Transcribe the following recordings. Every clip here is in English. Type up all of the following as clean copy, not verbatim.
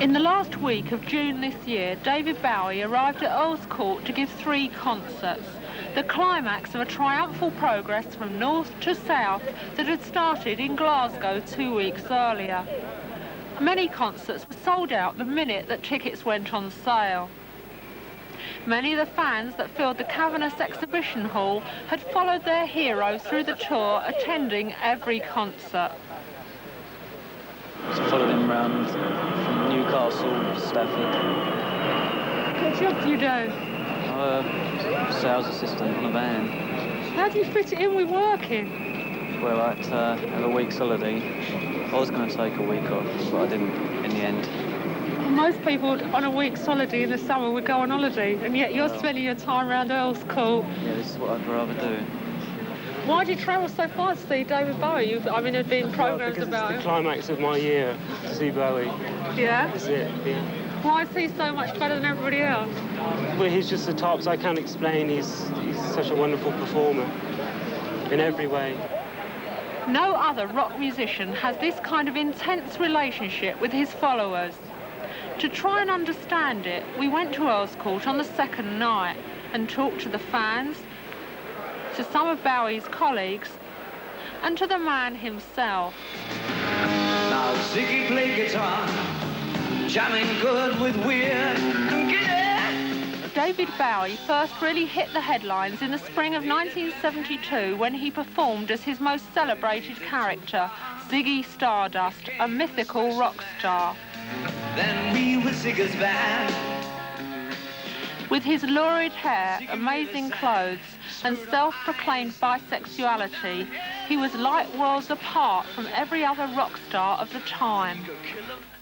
In the last week of June this year, David Bowie arrived at Earls Court to give 3 concerts, the climax of a triumphal progress from north to south that had started in Glasgow 2 weeks earlier. Many concerts were sold out the minute that tickets went on sale. Many of the fans that filled the cavernous exhibition hall had followed their hero through the tour, attending every concert. So followed him round from Newcastle, Stafford. What job do you do? I'm a sales assistant on a van. How do you fit it in with working? Well, I had to have a week's holiday. I was going to take a week off, but I didn't in the end. Most people on a week's holiday in the summer would go on holiday, and yet you're spending your time around Earls Court. Yeah, this is what I'd rather do. Why do you travel so far to see David Bowie? There'd been programmes about it's the climax of my year to see Bowie. Yeah? That's it, yeah. Why is he so much better than everybody else? Well, he's just the tops. I can't explain. He's such a wonderful performer in every way. No other rock musician has this kind of intense relationship with his followers. To try and understand it, we went to Earls Court on the second night and talked to the fans, to some of Bowie's colleagues, and to the man himself. Now Ziggy played guitar, jamming good with Weird. David Bowie first really hit the headlines in the spring of 1972 when he performed as his most celebrated character, Ziggy Stardust, a mythical rock star. Then we were Ziggy's band. With his lurid hair, amazing clothes, and self-proclaimed bisexuality, he was light worlds apart from every other rock star of the time.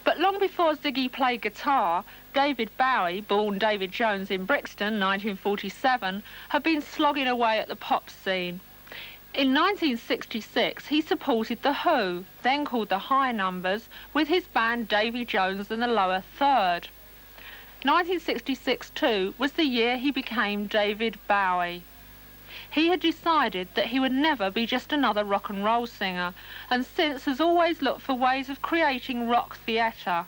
But long before Ziggy played guitar, David Bowie, born David Jones in Brixton, 1947, had been slogging away at the pop scene. In 1966, he supported The Who, then called the High Numbers, with his band Davy Jones and the Lower Third. 1966 too was the year he became David Bowie. He had decided that he would never be just another rock and roll singer, and since has always looked for ways of creating rock theatre,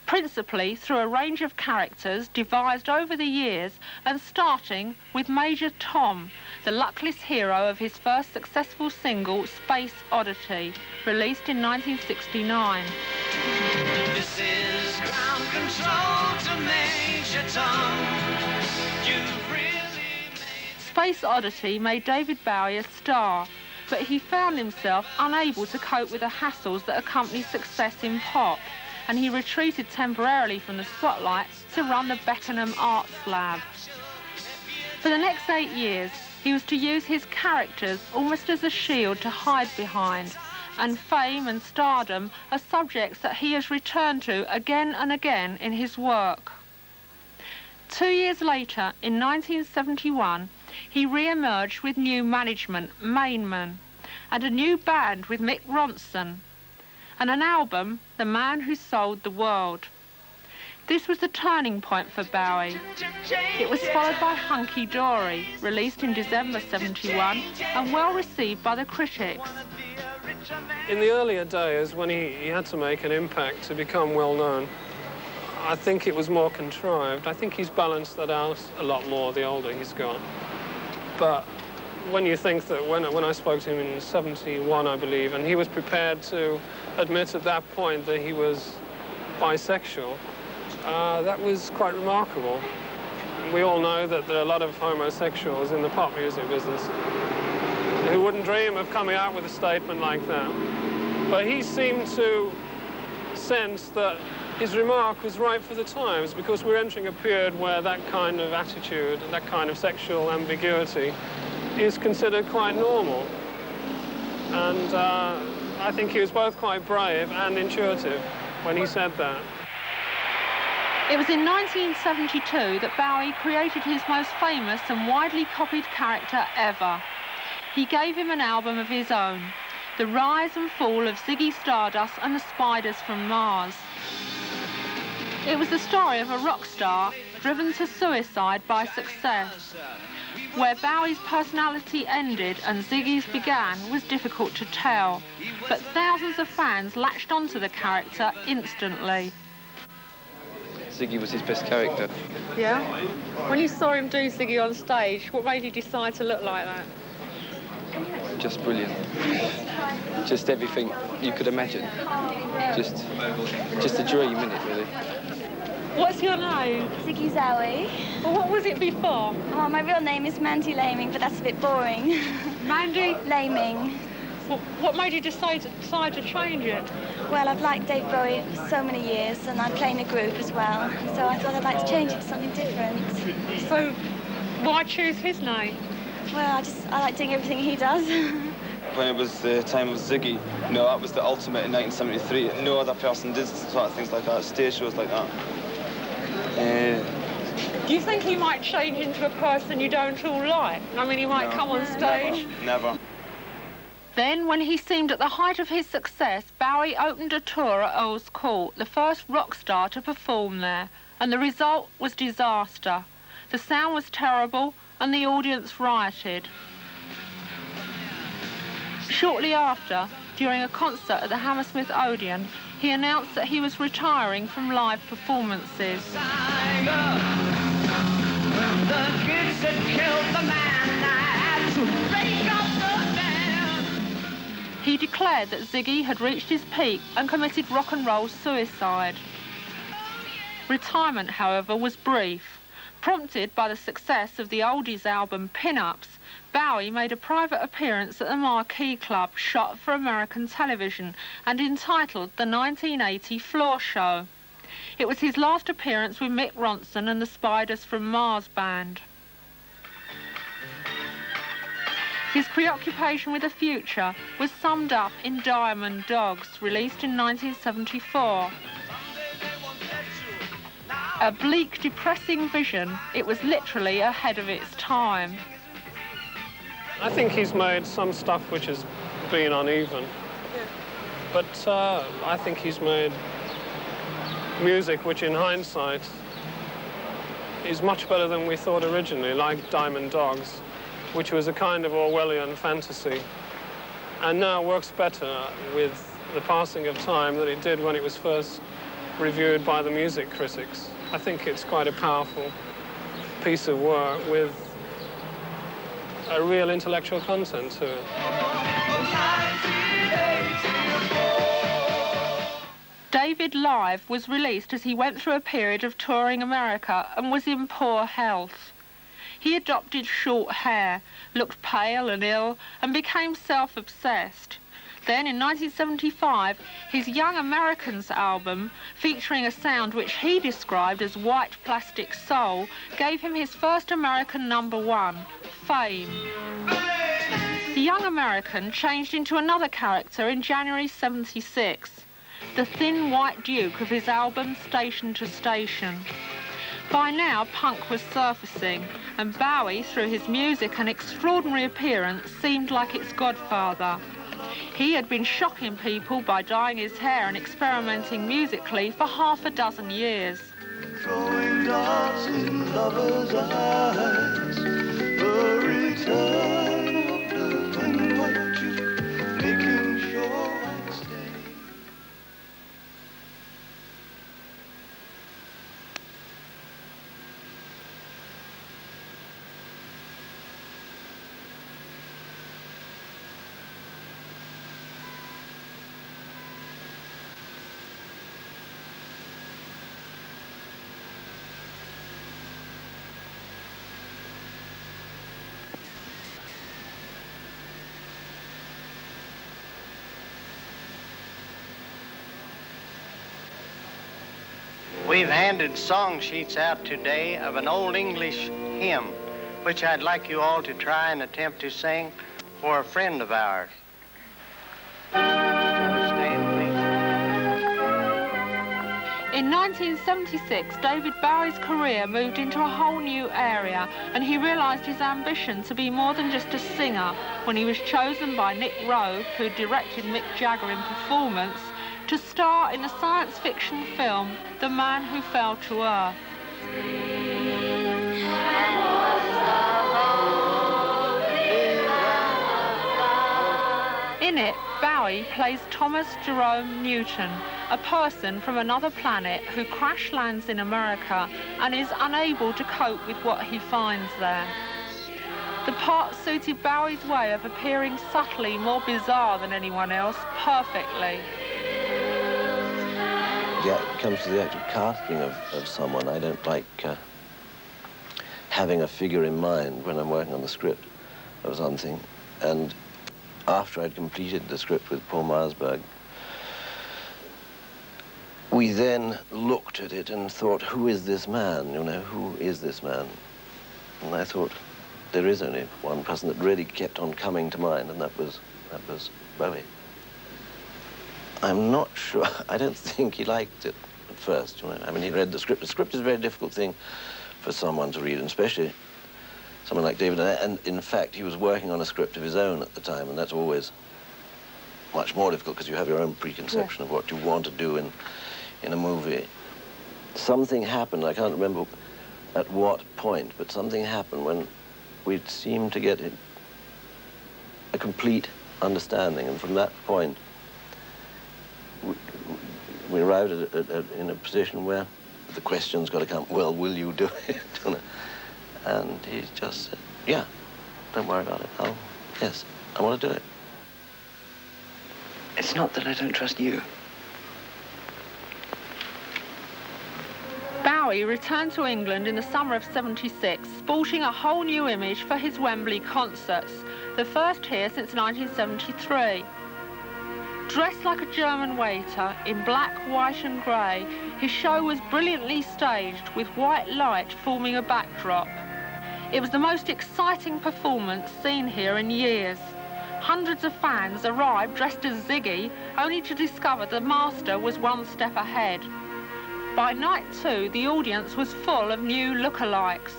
principally through a range of characters devised over the years and starting with Major Tom, the luckless hero of his first successful single, Space Oddity, released in 1969. This is ground control to Major Tom. You've really made... Space Oddity made David Bowie a star, but he found himself unable to cope with the hassles that accompany success in pop, and he retreated temporarily from the spotlight to run the Beckenham Arts Lab. For the next 8 years, he was to use his characters almost as a shield to hide behind, and fame and stardom are subjects that he has returned to again and again in his work. 2 years later, in 1971, he re-emerged with new management, Mainman, and a new band with Mick Ronson, and an album, The Man Who Sold the World. This was the turning point for Bowie. It was followed by Hunky Dory, released in December 71 and well received by the critics. In the earlier days, when he had to make an impact to become well known, I think it was more contrived. I think he's balanced that out a lot more the older he's gone. But when you think that when I spoke to him in 71, I believe, and he was prepared to admit at that point that he was bisexual, that was quite remarkable. We all know that there are a lot of homosexuals in the pop music business who wouldn't dream of coming out with a statement like that. But he seemed to sense that his remark was right for the times, because we're entering a period where that kind of attitude, that kind of sexual ambiguity is considered quite normal. And I think he was both quite brave and intuitive when he said that. It was in 1972 that Bowie created his most famous and widely copied character ever. He gave him an album of his own, The Rise and Fall of Ziggy Stardust and the Spiders from Mars. It was the story of a rock star driven to suicide by success. Where Bowie's personality ended and Ziggy's began was difficult to tell, but thousands of fans latched onto the character instantly. Ziggy was his best character. Yeah? When you saw him do Ziggy on stage, what made you decide to look like that? Just brilliant. Just everything you could imagine. Just a dream, innit, really? What's your name? Ziggy Zowie. Well, what was it before? Oh, my real name is Mandy Laming, but that's a bit boring. Mandy? Laming. What made you decide to change it? Well, I've liked Dave Bowie for so many years, and I play in a group as well, so I thought I'd like to change it to something different. So, why choose his name? Well, I like doing everything he does. When it was the time of Ziggy, you know, that was the ultimate in 1973. No other person did sort of things like that, stage shows like that. Do you think he might change into a person you don't all like? I mean, he might come on stage? Never. Then, when he seemed at the height of his success, Bowie opened a tour at Earls Court, the first rock star to perform there, and the result was disaster. The sound was terrible, and the audience rioted. Shortly after, during a concert at the Hammersmith Odeon, he announced that he was retiring from live performances. The kids that killed the man, I had to break up the band. He declared that Ziggy had reached his peak and committed rock and roll suicide. Retirement, however, was brief. Prompted by the success of the oldies album Pin-Ups, Bowie made a private appearance at the Marquee Club, shot for American television and entitled The 1980 Floor Show. It was his last appearance with Mick Ronson and the Spiders from Mars Band. His preoccupation with the future was summed up in Diamond Dogs, released in 1974. A bleak, depressing vision, it was literally ahead of its time. I think he's made some stuff which has been uneven. But I think he's made music which, in hindsight, is much better than we thought originally, like Diamond Dogs, which was a kind of Orwellian fantasy, and now works better with the passing of time than it did when it was first reviewed by the music critics. I think it's quite a powerful piece of work with a real intellectual content to it. David Live was released as he went through a period of touring America and was in poor health. He adopted short hair, looked pale and ill, and became self-obsessed. Then, in 1975, his Young Americans album, featuring a sound which he described as white plastic soul, gave him his first American #1, Fame. The Young American changed into another character in January '76, the thin white duke of his album Station to Station. By now, punk was surfacing, and Bowie, through his music and extraordinary appearance, seemed like its godfather. He had been shocking people by dyeing his hair and experimenting musically for half a dozen years. Throwing darts in lovers' eyes, the return of the thin white duke, making sure I stay. We've handed song sheets out today of an old English hymn, which I'd like you all to try and attempt to sing for a friend of ours. Stand, please. In 1976, David Bowie's career moved into a whole new area, and he realised his ambition to be more than just a singer when he was chosen by Nick Rowe, who directed Mick Jagger in performance, to star in the science fiction film The Man Who Fell to Earth. In it, Bowie Bowie plays Thomas Jerome Newton, a person from another planet who crash lands in America and is unable to cope with what he finds there. The part suited Bowie's way of appearing subtly more bizarre than anyone else perfectly. Yeah, it comes to the act of casting of someone. I don't like having a figure in mind when I'm working on the script. That was one thing. And after I'd completed the script with Paul Marsberg, we then looked at it and thought, who is this man? You know, who is this man? And I thought, there is only one person that really kept on coming to mind, and that was Bowie. I'm not sure. I don't think he liked it at first. You know, I mean, he read the script. The script is a very difficult thing for someone to read, and especially someone like David. And in fact, he was working on a script of his own at the time, and that's always much more difficult because you have your own preconception of what you want to do in a movie. Something happened. I can't remember at what point, but something happened when we seemed to get a complete understanding, and from that point, we arrived in a position where the question's got to come, well, will you do it? And he just said, yeah, don't worry about it. Yes, I want to do it. It's not that I don't trust you. Bowie returned to England in the summer of '76, sporting a whole new image for his Wembley concerts, the first here since 1973. Dressed like a German waiter in black, white and grey, his show was brilliantly staged with white light forming a backdrop. It was the most exciting performance seen here in years. Hundreds of fans arrived dressed as Ziggy, only to discover the master was one step ahead. By night 2, the audience was full of new lookalikes.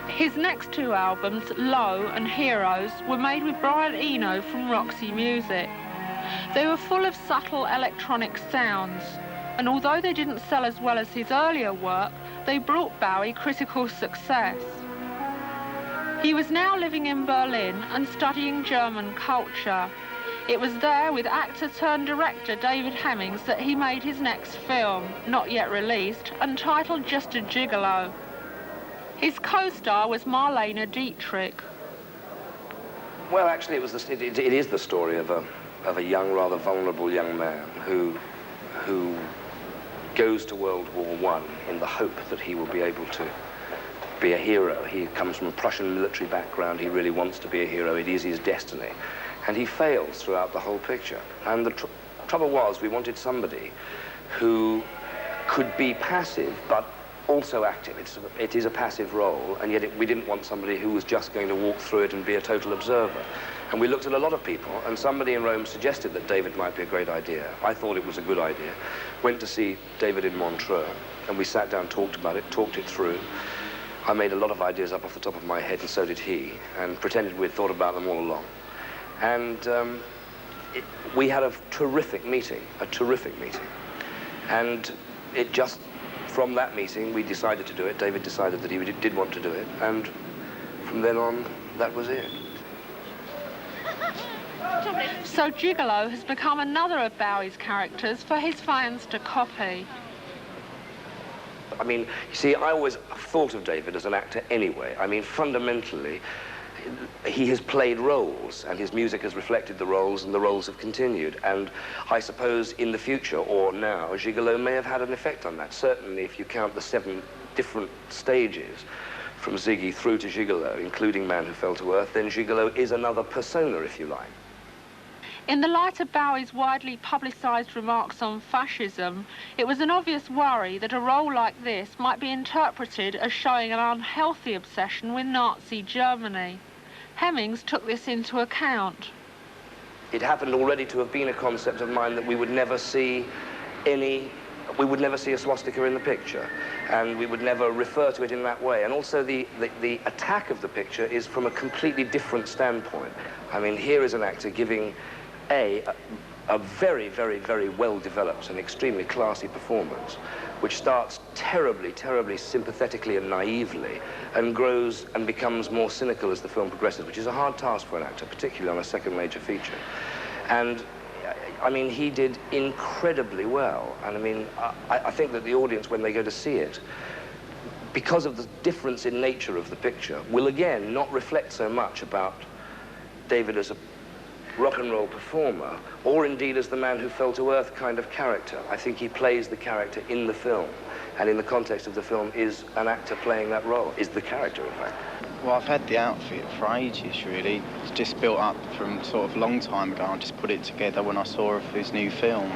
His next 2 albums, Low and Heroes, were made with Brian Eno from Roxy Music. They were full of subtle electronic sounds, and although they didn't sell as well as his earlier work, they brought Bowie critical success. He was now living in Berlin and studying German culture. It was there with actor-turned-director David Hemmings that he made his next film, not yet released, entitled Just a Gigolo. His co-star was Marlene Dietrich. Well, actually, it is the story of a young, rather vulnerable young man who goes to World War I in the hope that he will be able to be a hero. He comes from a Prussian military background. He really wants to be a hero. It is his destiny. And he fails throughout the whole picture. And the trouble was, we wanted somebody who could be passive, but also active. It is a passive role, and yet we didn't want somebody who was just going to walk through it and be a total observer. And we looked at a lot of people, and somebody in Rome suggested that David might be a great idea. I thought it was a good idea. Went to see David in Montreux, and we sat down, talked about it, talked it through. I made a lot of ideas up off the top of my head, and so did he, and pretended we'd thought about them all along. And we had a terrific meeting. And it just, from that meeting, we decided to do it. David decided that he did want to do it. And from then on, that was it. So Gigolo has become another of Bowie's characters for his fans to copy. I mean, you see, I always thought of David as an actor anyway. I mean, fundamentally, he has played roles, and his music has reflected the roles, and the roles have continued. And I suppose in the future, or now, Gigolo may have had an effect on that. Certainly, if you count the 7 different stages from Ziggy through to Gigolo, including Man Who Fell to Earth, then Gigolo is another persona, if you like. In the light of Bowie's widely publicised remarks on fascism, it was an obvious worry that a role like this might be interpreted as showing an unhealthy obsession with Nazi Germany. Hemmings took this into account. It happened already to have been a concept of mine that we would never see a swastika in the picture, and we would never refer to it in that way. And also the attack of the picture is from a completely different standpoint. I mean, here is an actor giving a very, very, very well-developed and extremely classy performance, which starts terribly, terribly sympathetically and naively, and grows and becomes more cynical as the film progresses, which is a hard task for an actor, particularly on a second major feature. And I mean, he did incredibly well. And I mean, I think that the audience, when they go to see it, because of the difference in nature of the picture, will again not reflect so much about David as a rock and roll performer, or indeed as the man who fell to earth kind of character. I think he plays the character in the film, and in the context of the film is an actor playing that role, is the character, in fact. Well, I've had the outfit for ages, really. It's just built up from sort of a long time ago. I just put it together when I saw of his new film,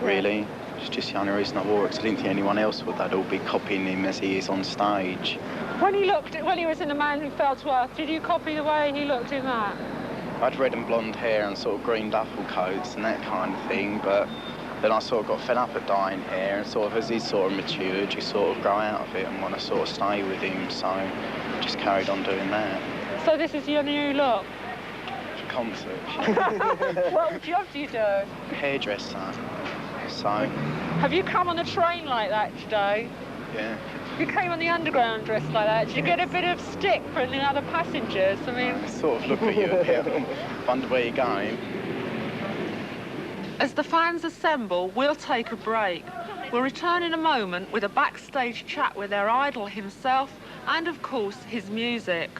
really. It's just the only reason I wore it, because I didn't think anyone else would. They'd all be copying him as he is on stage. When he was in The Man Who Fell to Earth, did you copy the way he looked in that? I had red and blonde hair and sort of green duffel coats and that kind of thing, but then I sort of got fed up at dyeing hair, and sort of as he sort of matured, you sort of grow out of it and want to sort of stay with him, so I just carried on doing that. So this is your new look? For concerts. What job do you do? Hairdresser, so... Have you come on a train like that today? Yeah. You came on the underground dressed like that. Did you get a bit of stick from the other passengers? I mean... I sort of look at you a bit, wonder where you're going. As the fans assemble, we'll take a break. We'll return in a moment with a backstage chat with their idol himself and, of course, his music.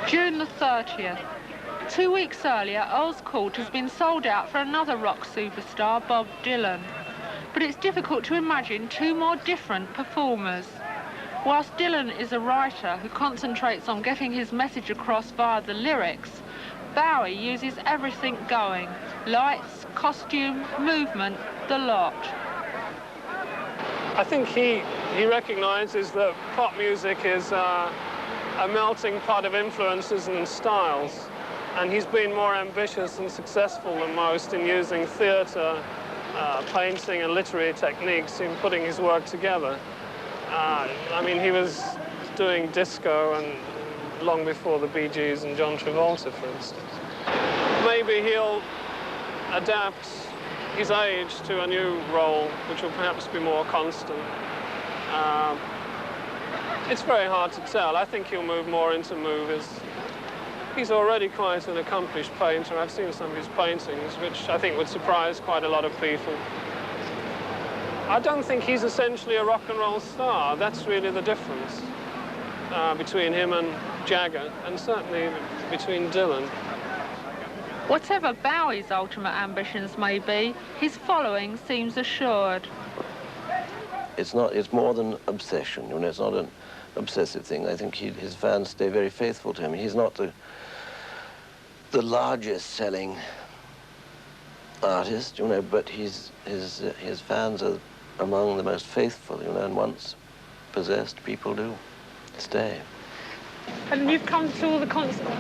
June the 30th. 2 weeks earlier, Earls Court has been sold out for another rock superstar, Bob Dylan. But it's difficult to imagine two more different performers. Whilst Dylan is a writer who concentrates on getting his message across via the lyrics, Bowie uses everything going. Lights, costume, movement, the lot. I think he recognises that pop music is a melting pot of influences and styles, and he's been more ambitious and successful than most in using theatre, painting and literary techniques in putting his work together. I mean, he was doing disco and long before the Bee Gees and John Travolta, for instance. Maybe he'll adapt his age to a new role, which will perhaps be more constant. It's very hard to tell. I think he'll move more into movies. He's already quite an accomplished painter. I've seen some of his paintings, which I think would surprise quite a lot of people. I don't think he's essentially a rock and roll star. That's really the difference between him and Jagger, and certainly between Dylan. Whatever Bowie's ultimate ambitions may be, his following seems assured. It's more than obsession, you know, it's not an obsessive thing. I think his fans stay very faithful to him. He's not the largest selling artist, you know, but his fans are among the most faithful, you know, and once possessed, people do stay. And you've come to all the concerts?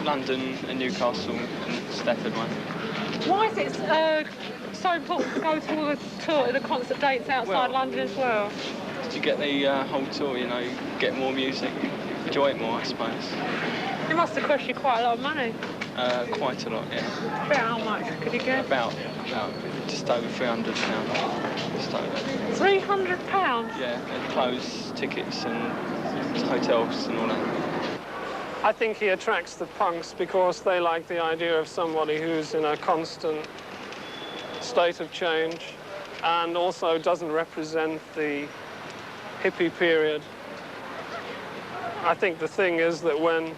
London and Newcastle and Stafford one. Why is it so important to go to all the concert dates outside London as well? To get the whole tour, you know, get more music, enjoy it more, I suppose. It must have cost you quite a lot of money. Quite a lot, yeah. About how much could you get? About just over £300. Just over. £300? Yeah, and clothes, tickets and hotels and all that. I think he attracts the punks because they like the idea of somebody who's in a constant state of change and also doesn't represent the hippie period. I think the thing is that when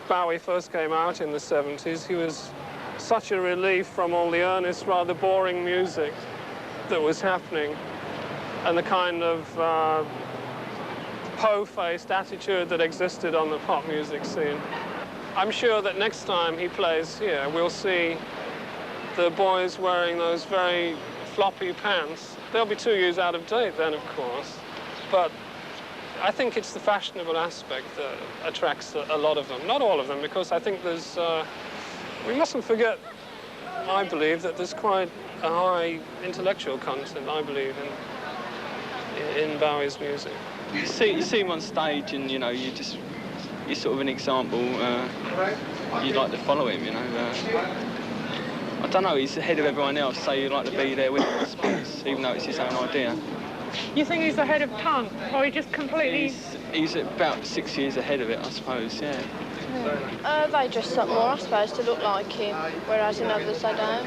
Bowie first came out in the 70s, he was such a relief from all the earnest, rather boring music that was happening and the kind of po-faced attitude that existed on the pop music scene. I'm sure that next time he plays here, we'll see the boys wearing those very floppy pants. They'll be 2 years out of date then, of course, but I think it's the fashionable aspect that attracts a lot of them. Not all of them, because I think there's... we mustn't forget, I believe, that there's quite a high intellectual content, I believe, in Bowie's music. You see him on stage and, you know, you're sort of an example. You'd like to follow him, you know. I don't know, he's ahead of everyone else, so you'd like to be there with him, I suppose, even though it's his own idea. You think he's ahead of punk, or he just completely... He's about 6 years ahead of it, I suppose, yeah. They dress up more, I suppose, to look like him, whereas in others they don't.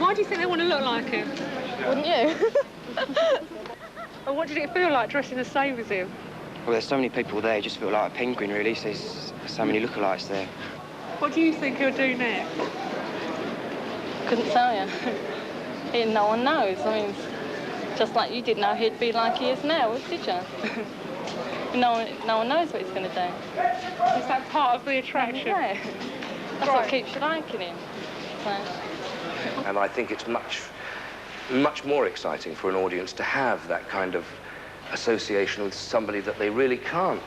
Why do you think they want to look like him? Wouldn't you? And what did it feel like dressing the same as him? Well, there's so many people there, you just feel like a penguin, really. So there's so many lookalikes there. What do you think he'll do next? Couldn't tell you. No one knows. I mean, just like you didn't know he'd be like he is now, did you? No one knows what he's going to do. Is that part of the attraction? Yeah. That's what keeps you liking him. So. And I think it's much more exciting for an audience to have that kind of association with somebody that they really can't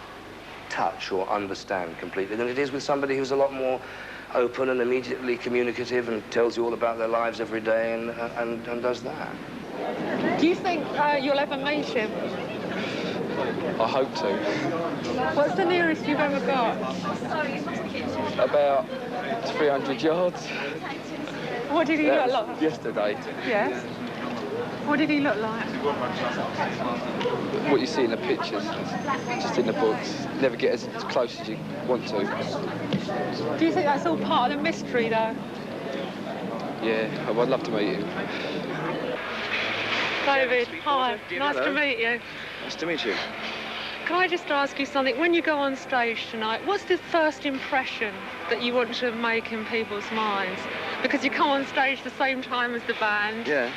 touch or understand completely than it is with somebody who's a lot more open and immediately communicative and tells you all about their lives every day and does that. Do you think you'll ever meet him? I hope to. What's the nearest you've ever got? About 300 yards. What did he look like? Yesterday. Yes. What did he look like? What you see in the pictures, just in the books. Never get as close as you want to. Do you think that's all part of the mystery, though? Yeah, I'd love to meet him. David, hi. Nice to meet you. Nice to meet you. Can I just ask you something? When you go on stage tonight, what's the first impression that you want to make in people's minds? Because you come on stage the same time as the band. Yeah.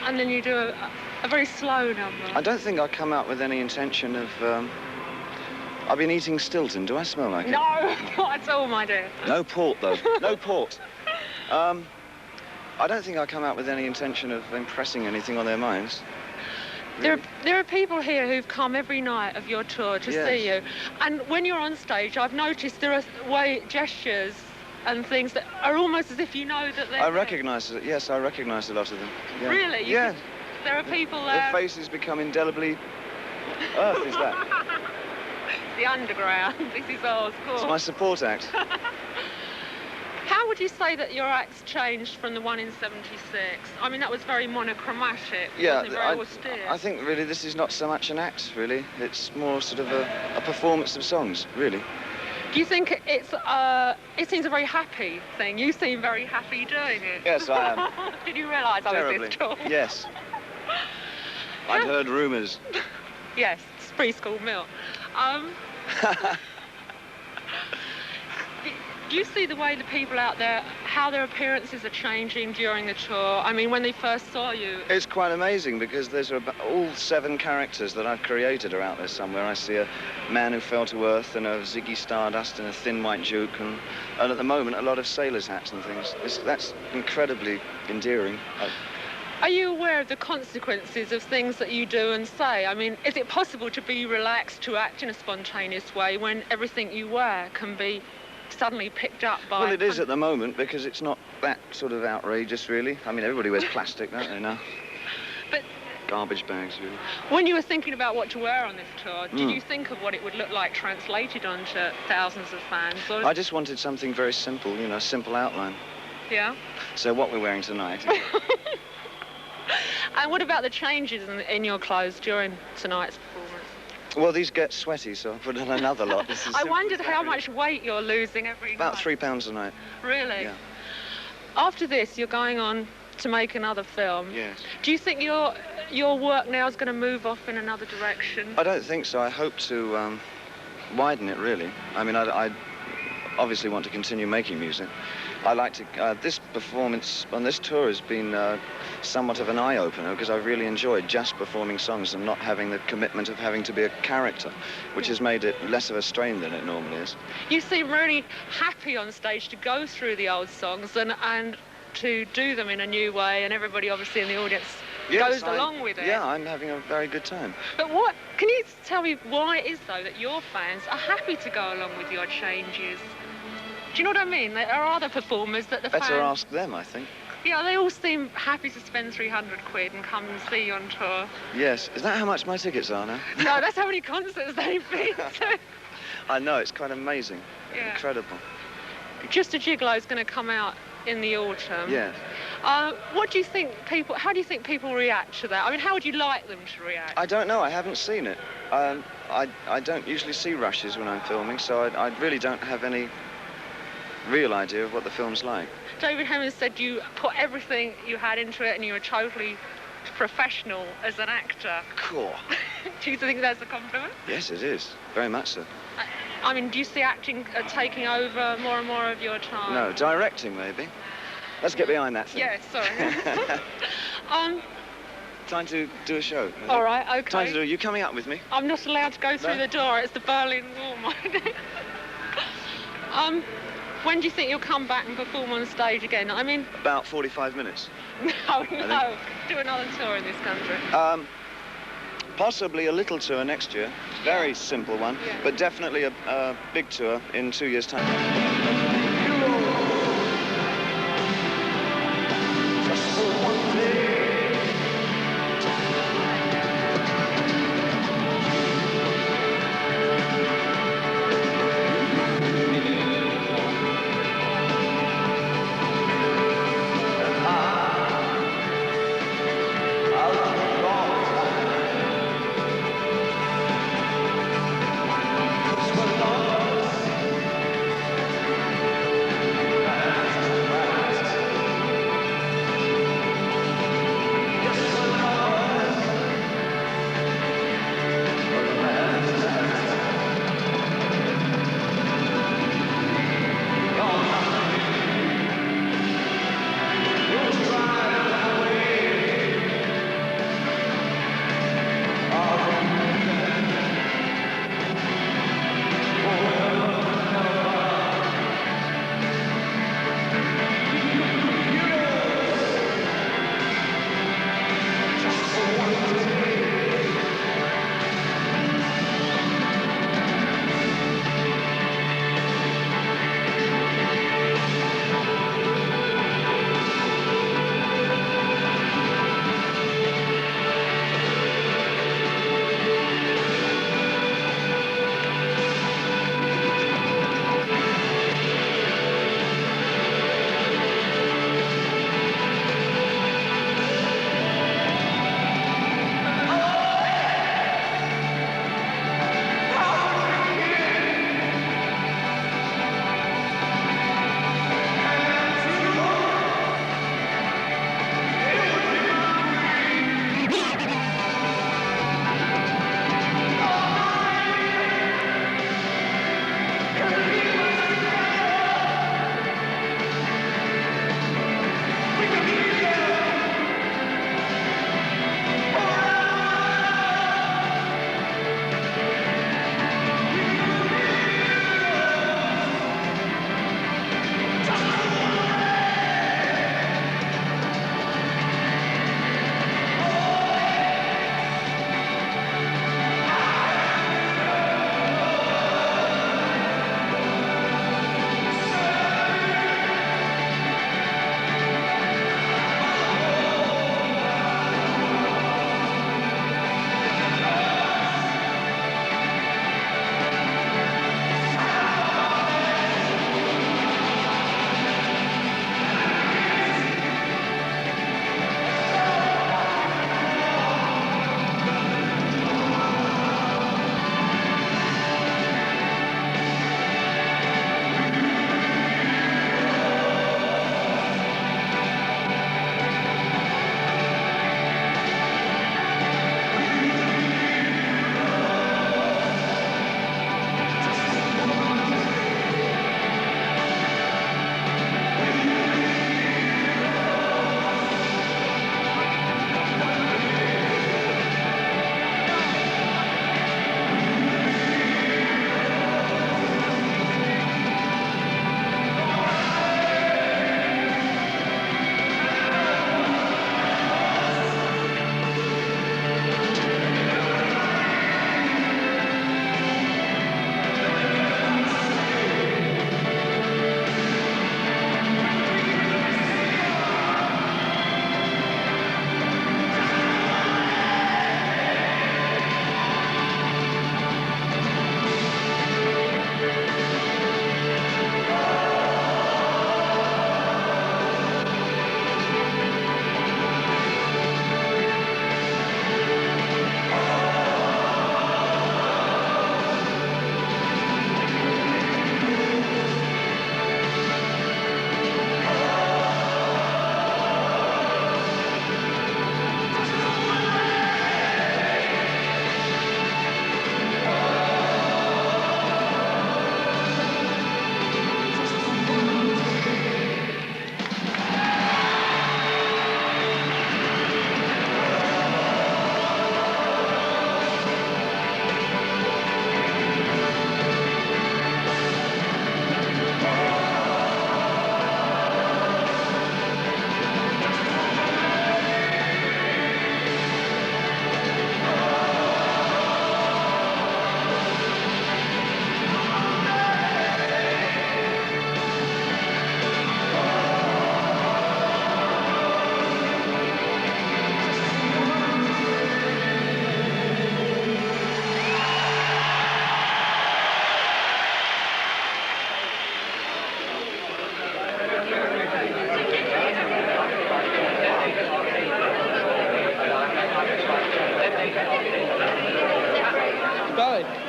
And then you do a very slow number. I don't think I come out with any intention of... I've been eating Stilton. Do I smell like it? No, not at all, my dear. No port, though. No port. I don't think I come out with any intention of impressing anything on their minds. There are people here who've come every night of your tour to see you. And when you're on stage, I've noticed there are gestures and things that are almost as if you know that they're... I recognise it. Yes, I recognise a lot of them. Yeah. Really? Yeah. There are people there... Their faces become indelibly... Earth is that? The underground. This is Earls, of course. It's my support act. How would you say that your act's changed from the one in '76? I mean, that was very monochromatic, yeah, wasn't it? Very austere. I think really this is not so much an act, really. It's more sort of a performance of songs, really. Do you think it seems a very happy thing? You seem very happy doing it. Yes, I am. Did you realise I was this tall? Yes. I'd heard rumours. Yes, it's preschool milk. Do you see the way the people out there, how their appearances are changing during the tour? I mean, when they first saw you... It's quite amazing because there's all 7 characters that I've created are out there somewhere. I see a man who fell to earth and a Ziggy Stardust and a Thin White Duke and at the moment a lot of sailors' hats and things. That's incredibly endearing. Are you aware of the consequences of things that you do and say? I mean, is it possible to be relaxed, to act in a spontaneous way when everything you wear can be suddenly picked up by... Well, it is at the moment because it's not that sort of outrageous, really. I mean, everybody wears plastic, don't they, now? But... Garbage bags, really. When you were thinking about what to wear on this tour, did you think of what it would look like translated onto thousands of fans? Or... I just wanted something very simple, you know, a simple outline. Yeah? So what we're wearing tonight... And what about the changes in your clothes during tonight's performance? Well, these get sweaty, so I put on another lot. I wondered how much weight you're losing every night. About 3 pounds a night. Really? Yeah. After this, you're going on to make another film. Yes. Do you think your work now is going to move off in another direction? I don't think so. I hope to widen it, really. I mean, I obviously want to continue making music. I like to... this performance on this tour has been somewhat of an eye-opener because I've really enjoyed just performing songs and not having the commitment of having to be a character, which has made it less of a strain than it normally is. You seem really happy on stage to go through the old songs and to do them in a new way, and everybody obviously in the audience Yes, goes along with it. Yeah, I'm having a very good time. But what, can you tell me why it is, though, that your fans are happy to go along with your changes? Do you know what I mean? There are other performers that the fans... Better ask them, I think. Yeah, they all seem happy to spend 300 quid and come and see you on tour. Yes. Is that how much my tickets are now? No, that's how many concerts they've been to. I know, it's quite amazing. Yeah. Incredible. Just a Gigolo is going to come out in the autumn. Yes. What do you think how do you think people react to that? I mean, how would you like them to react? I don't know, I haven't seen it. I don't usually see rushes when I'm filming, so I really don't have any real idea of what the film's like. David Hemmings said you put everything you had into it and you were totally professional as an actor. Cool. Do you think that's a compliment? Yes, it is. Very much so. I mean, do you see acting taking over more and more of your time? No, directing maybe. Let's get behind that thing. Yeah, sorry. Time to do a show. All right, okay. Time to do. You coming up with me? I'm not allowed to go through the door. It's the Berlin Wall, mind. When do you think you'll come back and perform on stage again? I mean... About 45 minutes. No. Do another tour in this country. Possibly a little tour next year. Very simple one. Yeah. But definitely a big tour in 2 years' time.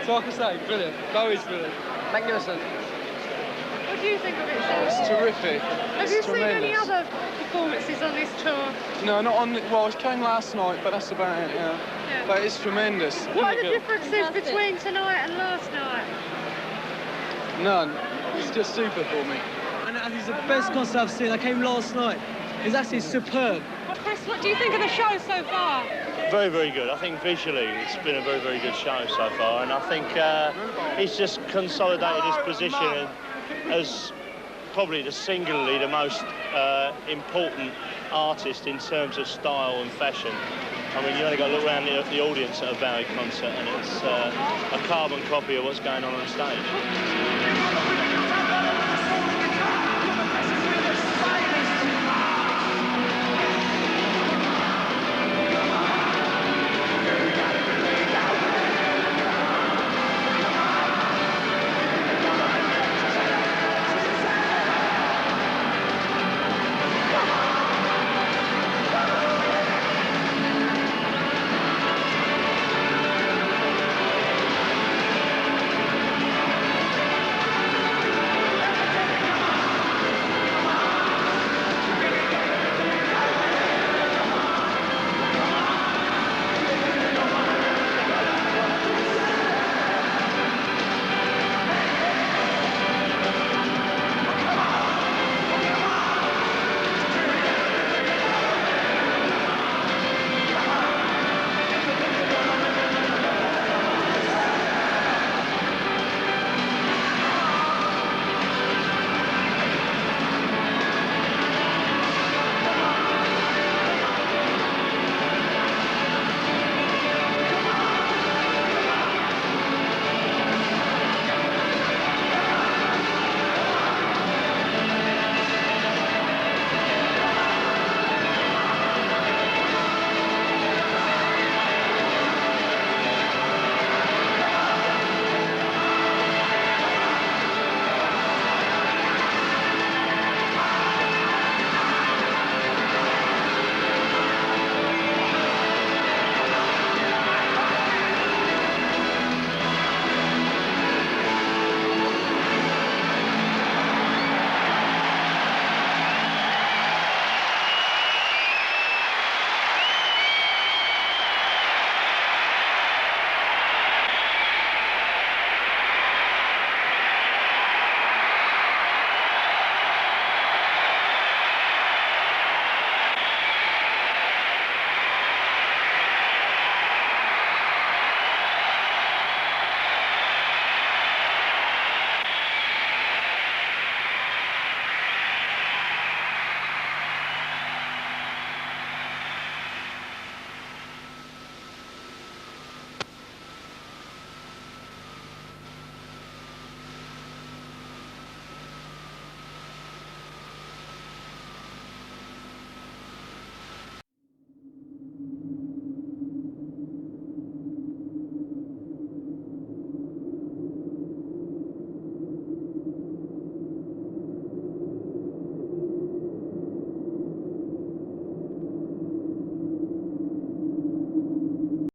So I can say, brilliant. Bowie's brilliant. Magnificent. What do you think of it, Sam? It's terrific. Have It's you tremendous. seen any other performances on this tour? No, not on. Well, it came last night, but that's about it. Yeah. But it's tremendous. What are Isn't the it good? differences between tonight and last night? None. It's just super for me. And it's the best concert I've seen. I came last night. It's actually superb. Chris, what do you think of the show so far? Very, very good. I think visually it's been a very, very good show so far, and I think he's just consolidated his position as probably singularly the most important artist in terms of style and fashion. I mean, you only got to look around the audience at a Bowie concert, and it's a carbon copy of what's going on stage.